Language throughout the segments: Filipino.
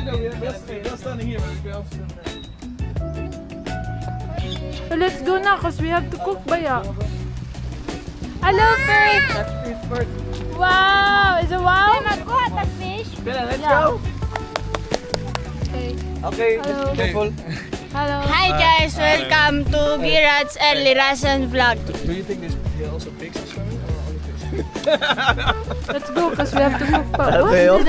So let's go now because we have to cook baya. Hello, fish! Wow! Is it wow? Magkuha tag fish. Let's go. Okay, Hello. be careful. Hello. Hi guys, welcome to Girat's and Lirasan vlog. Do you think there's also pigs or something? Or only fish? Let's go because we have to cook pa. What? Okay, oh.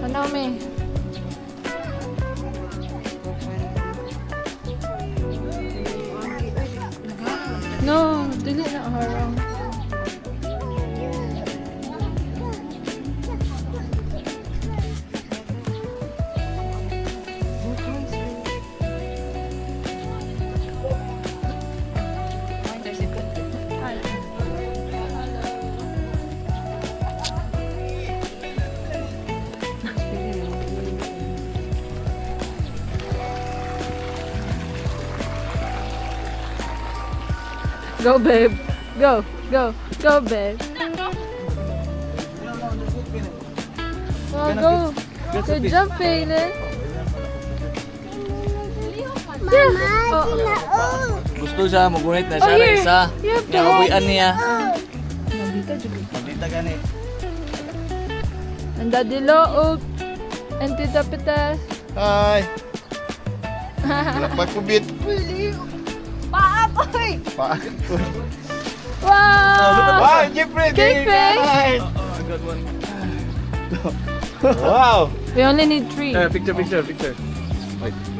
Ano me? No, dili na harang. Go, babe. Go, go, go, babe. Oh, go. Good job, Phelan. Mama, Gusto siya, magunit na Oh, siya na here. isa. Here, Nga kabuyan niya. babe. Magdita gani. And Daddy Look. And Tita Pitas. Hi! Pagkubit. Paapoy! Wow! Wow, Jeffrey! Jeffrey! Hi! I got one. Wow! We only need 3. Picture.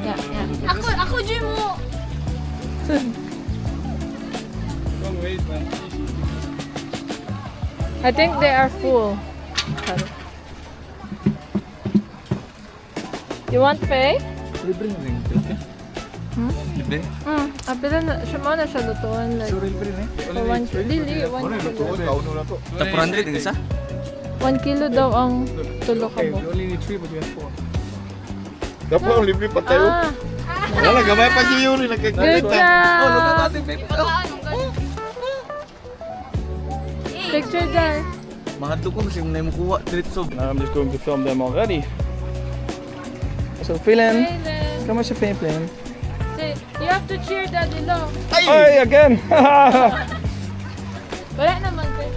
Yeah, yeah. Ako dyan mo! Don't wait, man. I think they are full. You want Faye? Libre na rin. Libre? Libre? Apila na, siya mo na siya lutuan. Like, So, libre na eh. for 1 kilo. Dili, 1 kilo. Kauno na to. Tap 400 ang isa? 1 kilo daw ang tulo ka Okay, mo. we only need 3 but we have 4. Dapat libre pa tayo. Ah, Wala, gamay pa si Yuri. good Nagkagulita. Oh, look at job! that thing, baby. Picture there. Mga tukong kasi muna yung kuha. Diretso. I'm just going to film them already. So, Phelan. Phelan. Come on, si Phelan. Say, you have to cheer Daddy Long. Ay, again! Wala naman kayo.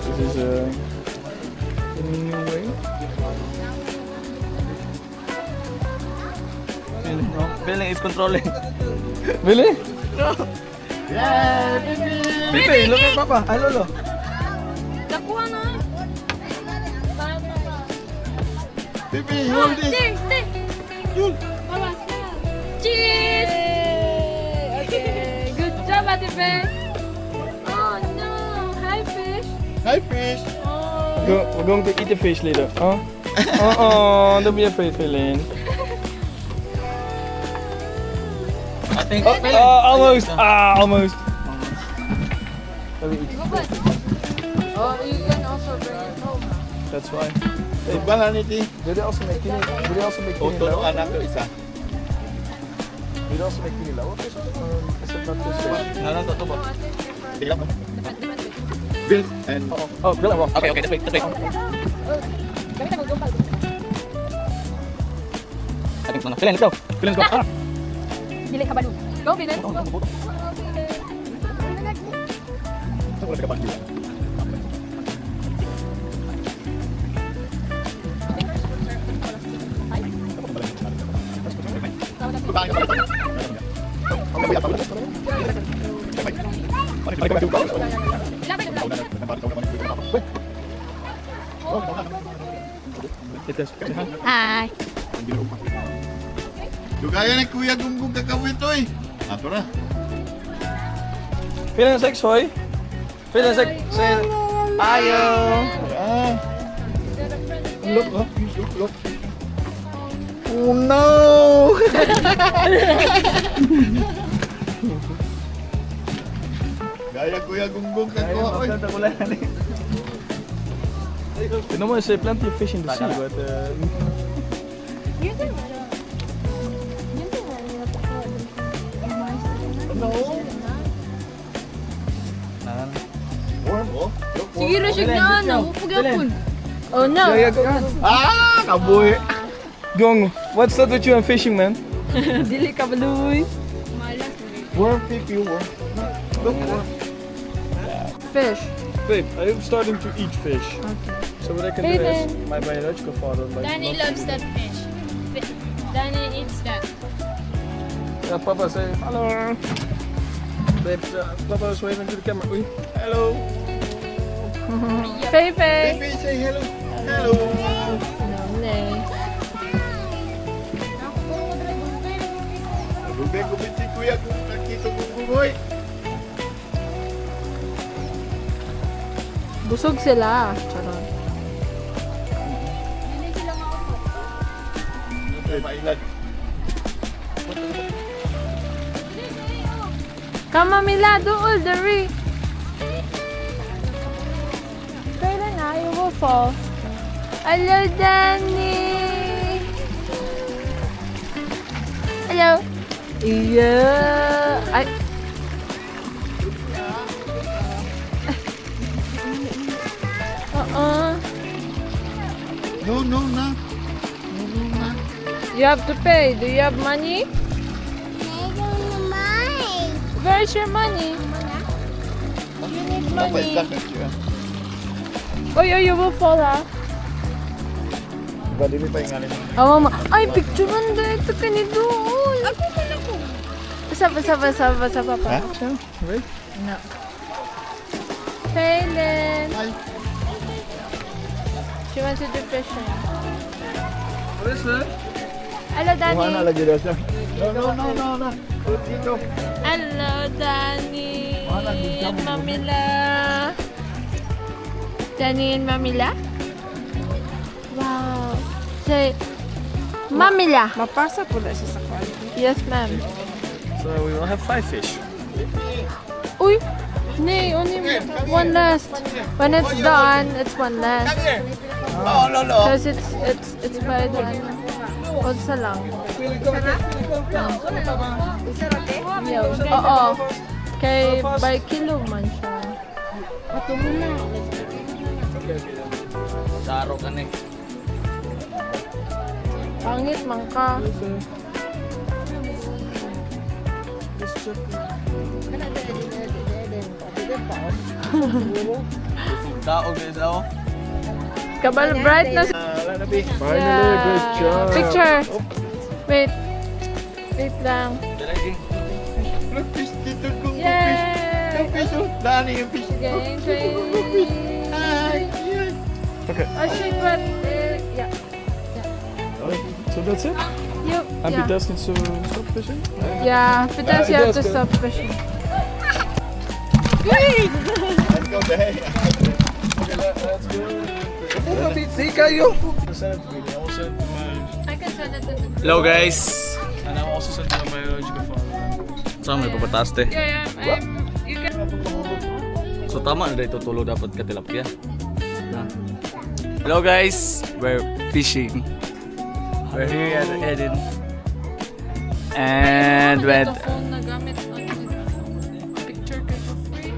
This is a new way. Phelan is controlling. Really? Yeah, baby! Pipi, look at Papa. Ay, Lolo. Nakuha na! Baby, hold this. Stay! Yun. Cheers! Okay, good job, Ate Faye. Oh no, hi fish. Hi, fish. Oh. We're going to eat the fish later. Huh? Don't be afraid, Phelan. I think. Almost. Almost. Let me eat. Oh, you can also bring it home. That's why. Hey, balaniti. Do they also make Oto ng kinilaw? anak ko isa. Do they also make kinilaw? Or is it not this fish? Nalang to ba? Tingnan mo. Built and... Oh, grill and raw. Okay, let's wait. I think no. Phelan, let's go. Phelan, let's go. Dili ka ba doon? Go, Phelan. Hi! Dugaya ni Kuya Gunggong kakawit to eh. Ato na. Phelan, say soy. Phelan, say ayo. Ah. Look, look. Oh no! Gaya Kuya Gunggong ka ko. Normally say plenty of fish in the sea, but Warm oh. Sige ra siya na, namupog yapon. Oh no. Ah, kaboy. Gong, what's that with you and fishing, man? Dili ka baluy. Warm pipi warm. Look warm. Fish. Babe, I'm starting to eat fish. Okay. So what I can Hey do is, then. my biological father like Danny loves loves to that fish. Danny eats that. eat. Yeah, Papa say hello. Babe, Papa was waving to the camera. Uy, hello. Pepe. Pipi say hello. Hello. Lubay ko si Kuya kung nakita ko bugoy. Busog sila. Charot. Mailan. Kama Milado Uldery. Kailan na? You will fall. Hello, Danny. Hello. Yeah. Ay. No, no, na. You have to pay. Do you have money? Where's your money? You need money. Oh, you will fall, ha? Ba dili pa ingalin. Oh, mama. Ay, picture man dito ka ni doon. Basa pa. Ha? Wait. No. Kaylin. Ay. She wants to do fishing. What is that? Hello, Kuha na Danny. lagi daw siya. No. Dito. Hello, Danny. And Mamila. Danny and Mamila? Wow. Say, Mamila. Mapasa po na siya sa kwan. Yes, ma'am. So we will have 5 fish. Uy! Nay, only one last. When it's done, it's one last. Come here. Oh, no. Because it's by the ano. Unsa lang. Yeah. Oo. Kay by kilo man siya. Saro ka ni. Pangit man ka. Daog guys ako. Kabal brightness. Wala na, Bi. Finally, good job. Picture. Wait. Wait lang. Look, fish dito. Gunggong fish. Yay! Yung fish, oh. Dani yung fish. Game Gunggong fish. Ay, yes. Okay. Oh shit, what? Yeah. So that's it? You. And Yeah. Pitas needs to stop fishing? Yeah. Pitas, you have to Pitas, stop fishing. Let's go there. Let's go. Busy kayo. I can send it to the Hello guys! And I'm also sent to my biological father. Saan may papataste? Yeah, you can. So tama na dito tulo dapat ka tilapia. Hello guys! We're fishing. We're here at Eden. And with phone na gamit picture ka for free.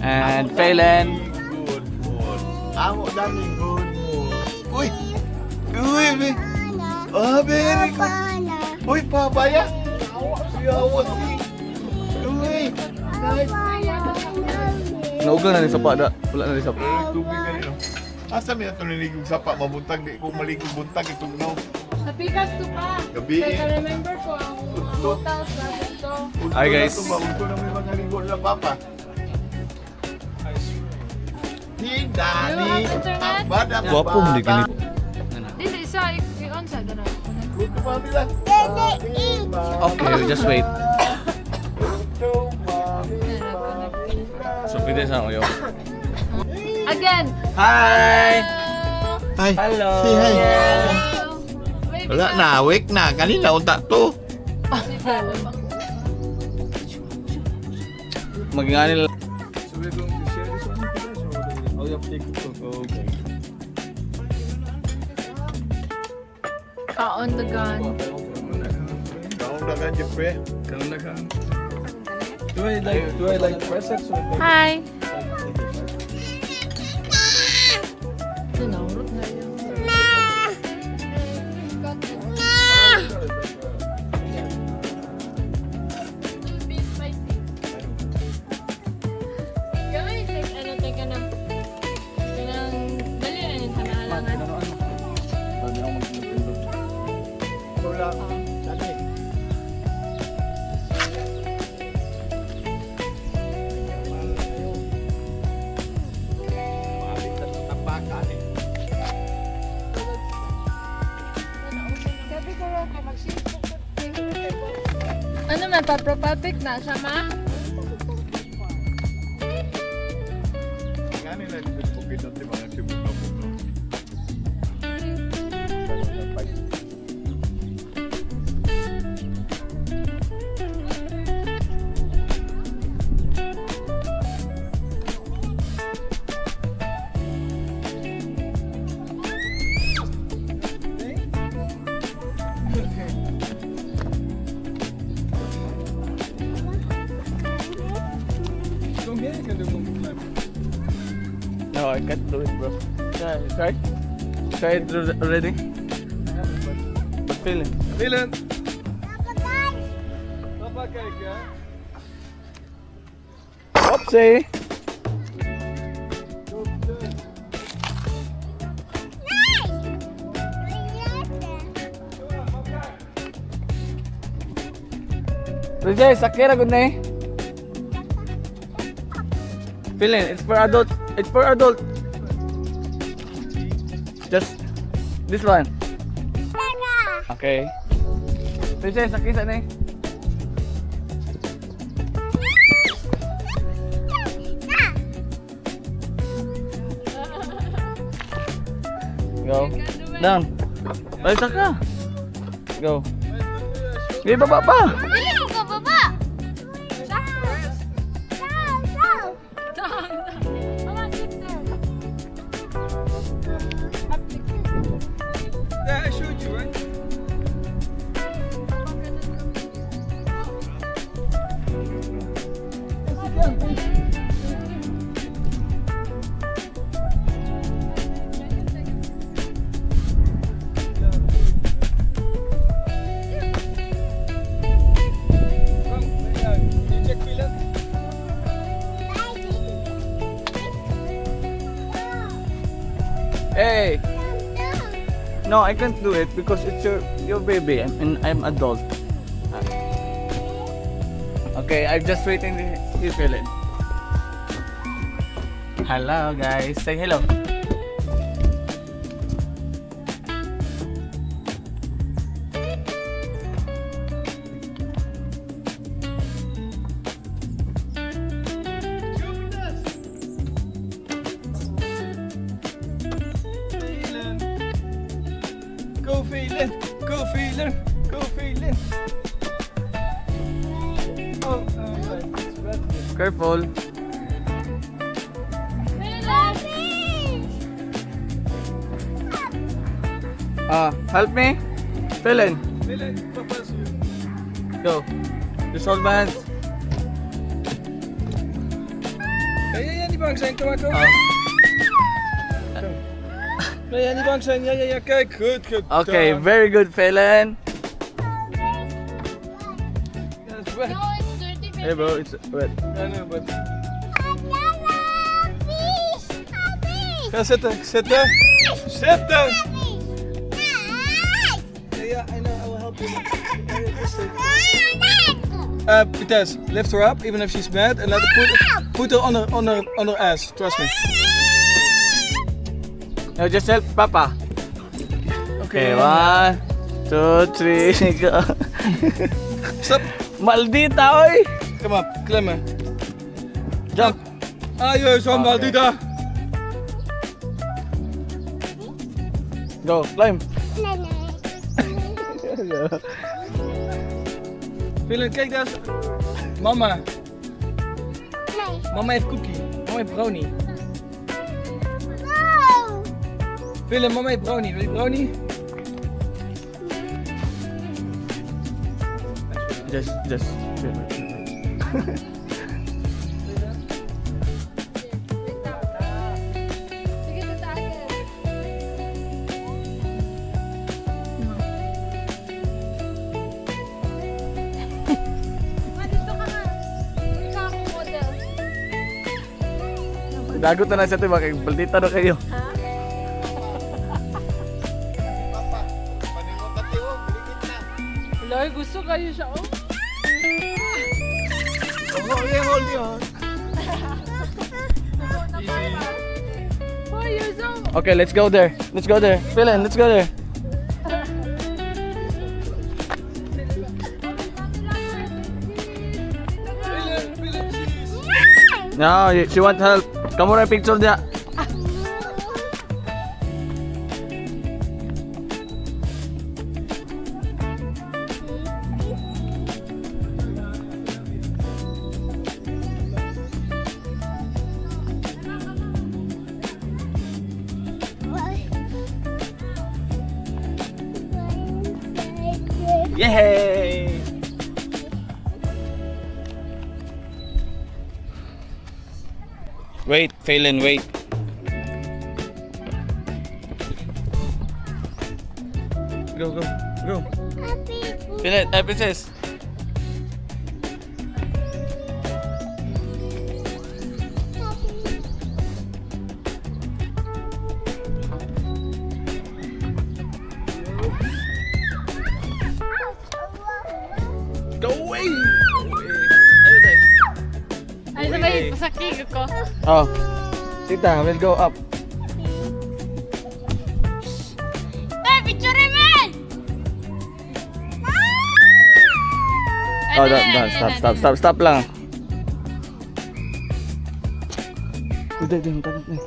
and Phelan. Good boy. Amo Dani, good boy. Uy! Uy, Bi. Ah, very good. Uy, papaya. Siyawa si. Uy. Nice. Naugal na ni sapa da. Wala na ni sapa. Tubig ka rin, no? Asa may ito niligog sapa, mabuntag di kung maligog buntag itong no. Sa Pikas to pa. Gabi. Kaya remember ko ang hotels na dito. Hi, guys. Ito na may mga ligo na papa. Si Dani. You have internet? Ang bada Guwapo, hindi ka ni- Dili sa i-on sa gana. Gusto pa nila. Okay, just wait. So pwede sa ako. Again. Hi! Hi hi. Hello. Say hi. Baby Wala na, awake na. Kanina unta to. Magingani lang. So we're going to share this one with you guys or you have to take it? Okay. on the gun. Kaon na ka, Jeffrey. Kaon na ka. Do I like press it? Hi. Sinurot na yun. Ano man, papropatic na siya, ma? Ngani na dito po kita di mga sibuka po. No, I can't do it, bro. Yeah, try. Try it already. But feeling. Feeling. Papa cake, yeah. Oopsie. Rizay, sakira good na eh. Feeling, it's for adult. It's for adult. Just this one. Okay. Rizay, sakisa na eh. Go. Down. Ay, saka. Go. Di baba pa. Yeah, I showed you, right? You check feeling? Hey. No, I can't do it because it's your baby and I'm adult. Okay, I'm just waiting to you feel it. Hello guys, say hello. Go feeling, go feeling, go feeling. Oh, it's bad. Careful. Help me. Fill in. Feeling, papa's you. Go. Just hold my hands. Ja, niet bang zijn, kom maar, kom. Ah. Nee, niet bang zijn, ja, kijk, goed, goed. Okay, very good, Phelan. Yeah, it's wet. Hey bro, it's wet. I know, but... Ga zitten, zitten. Zitten! Yeah, I know, I will help you. Vitesse, lift her up, even if she's mad, and let her put her on her ass. Trust me. No, just help Papa. Okay, 1, 2, 3, go. Stop. Maldita, oy! Kom op, klimmen. Jump. Ah, juist, maldita. Go, climb. Philin, kijk daar. Mama. Mama heeft cookie. Mama heeft brownie. Philin, mama heeft brownie. Wil je brownie? Just. Dagot na lang siya ito, makikipaldita na kayo. Paningon ka tiyo, bilikit na. Wala, gusto kayo siya. Oh. Hold yun. Oh, you're so... Okay, let's go there. Philin, let's go there. No, she want help. Kamu na picture niya. Yay! Wait, Phelan, wait. Go. Phelan, princess. Go away! Ayun tayo. Ay, sabay, pasakig ako. Oh, tita, we'll go up. Hey, picture man! Oh, stop lang. Udah, tarik nih.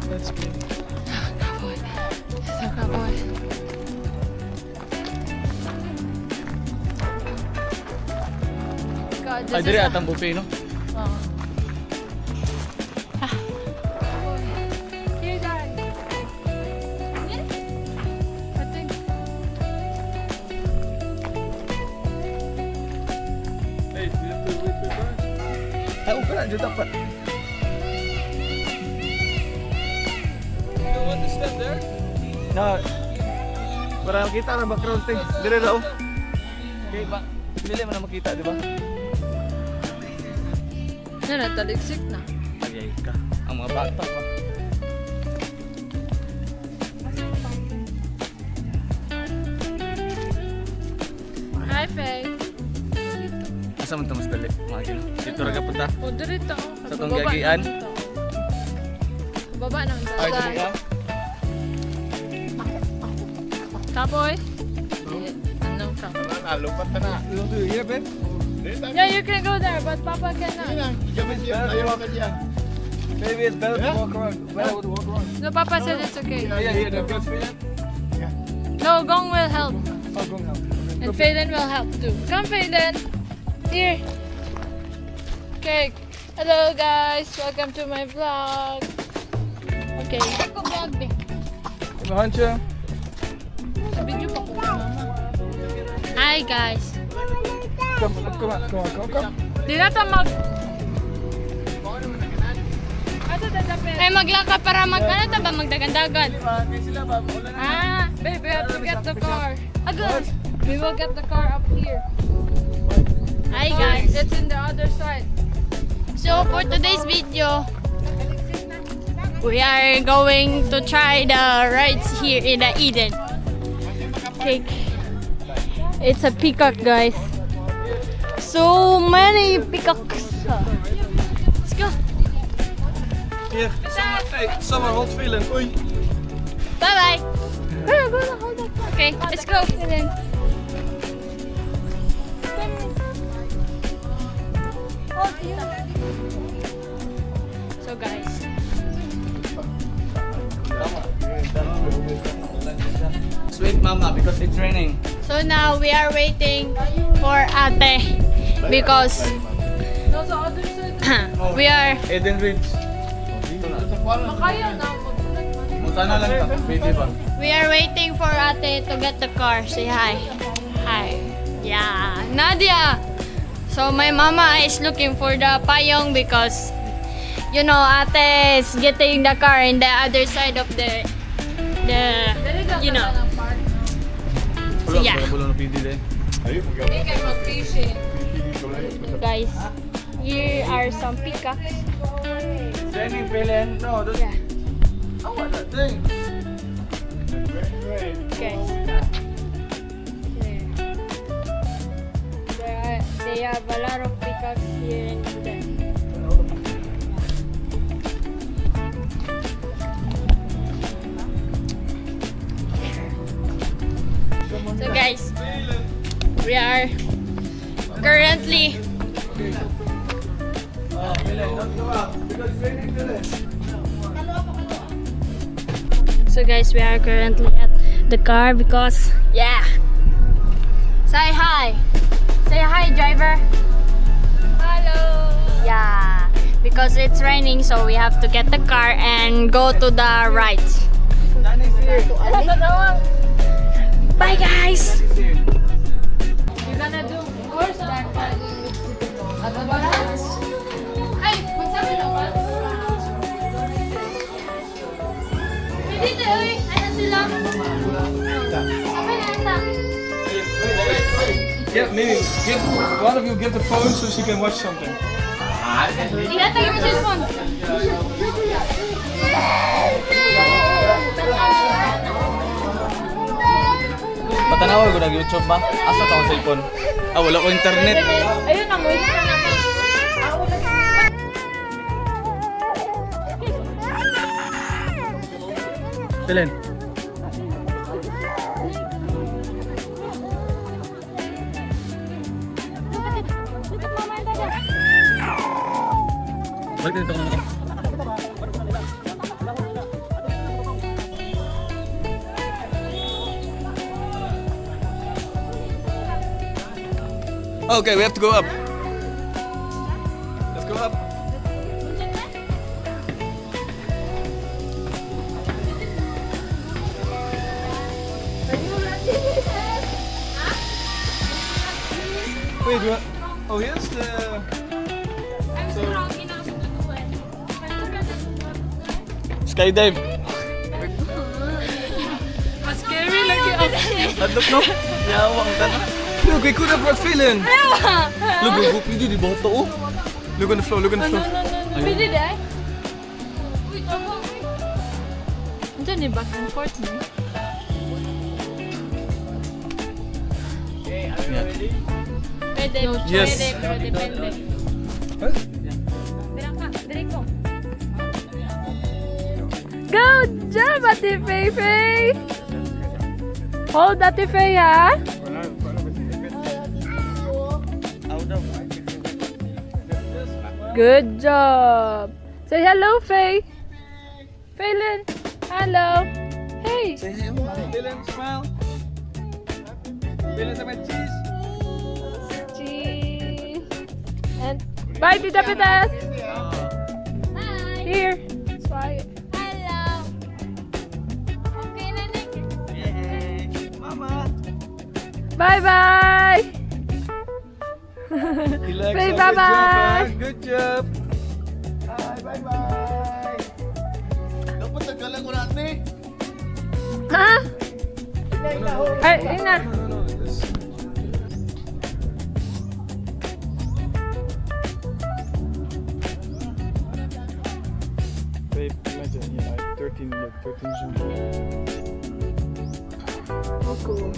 Let's go. So, cowboy. God, Ay, this diri is... atang buffet, no? Oh. Here, Dad. I think... Hey, we have to wait for that. Ay, ukra, dyan dapat. You don't want to stand there? No. Para makita na background thing. Dire raw. Okay, ba? Dili man na makita, di ba? Yan, nataliksik na. Ayay ka. Ang mga bata pa. Hi, Faye. Asa man ito mas dali? Mga gino. Dito raga punta. O, dito. Sa tong gagian? Baba naman to. Ay, dali ka? Cowboy. Ano ka? Lupat na na. You want to do it here, babe? Yeah, you can go there, but Papa cannot. Gamin siya, ayaw ka diyan. Maybe it's better to walk around. Better to walk around. No, Papa said it's okay. Yeah, here, that goes for you. No, Gong will help. Oh, go now. And Phelan will help too. Come, Phelan. Here. Okay. Hello, guys. Welcome to my vlog. Okay. Ako vlog din. Give me a handje. Sa video pa ko, Mama. Hi guys. Kom on. Di na ta mag... Asa dadapin? Ay maglakad para ano ta ba magdagan-dagan. Ah, babe, we have to get the car. Agos. We will get the car up here. Hi guys. It's in the other side. So for today's video, we are going to try the rides here in the Eden. Okay. It's a peacock, guys. So many peacocks. Let's go. Hier. Hey, someone hold Phelan. Oei. Bye bye. Okay, let's go. So guys, Sweet mama because it's raining. so now we are waiting for ate because No, sa other side. we are Eden Ridge. Makaya na. Munta na lang ta. Pwede ba? we are waiting for ate to get the car. Say hi. Hi. Yeah, Nadia. So my mama is looking for the payong because you know ate is getting the car in the other side of the you know. So yeah. Wala na pwede din. Ayun, Hindi kayo mag-fishing. Guys, here are some peacocks. It's raining, Pelen. No, don't. Yeah. Oh, what that thing? Guys. They have a lot of peacocks here in the So guys, we are currently Oh, Pelen, don't go out because it's raining, Pelen. So guys, we are currently at the car because yeah. Say hi. Say hi, driver. Hello. Yeah. Because it's raining, so we have to get the car and go to the right. Nani's here. Bye guys. Nani's here. You're gonna do horseback riding with at the balance. Ay, magsabi na ba? Hindi na, uy. Ano sila? Okay na ata. Yeah, maybe give one of you give the phone so she can watch something. Ihatag mo cellphone. Patanawa ko nag-YouTube ba? Asa ka ang cellphone? Ah, wala ko internet. Ayun na mo, ito na namin. Pelen. Balik dito ka naman. Okay, we have to go up. Let's go up. Wait, what? Oh, here's the. Skydive. Mas scary lagi ako. Adlok no? Yawa ang tanah. Look, we could have brought Phelan. Look, go pwede di ba ito oh? Look on the floor. Look on the floor. Pwede deh. Uy, tama. Diyan eh, back and forth mo. Pwede, Yes. pwede, pero depende. Huh? Dirang ka, dirang ko. Good job, Ate Fei Fei! Hold Ate Fei, ha? Good job! Say hello, Fei! Phelan! Hello! Hey! Say hey, Phelan, smile. Phelan, sama cheese. Cheese! And bye, Tita Pitas! Hi. Here! Try it. Hello. Okay na Nick. Yay! Mama! Bye-bye! Relax. Say Oh, bye-bye. Good job. Hi, bye-bye! Dapat nagkalang ko natin Ha? Ay, yun na. No. This. Babe, imagine, yeah, 13, look, 13 zoom. Oh, cool.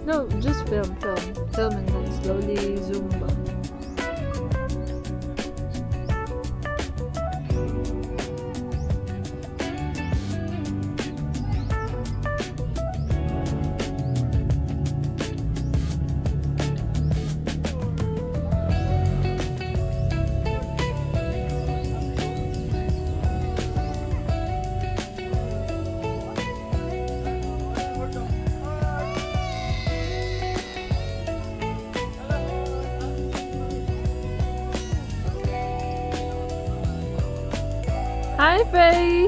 No, just film and then slowly zoom ba. Hi, Faye.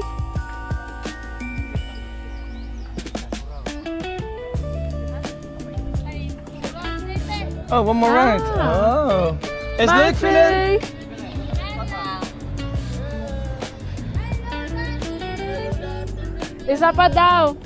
Oh, one more ride. Oh. Is Bye, leuk, Philip? Faye. Isa pa daw.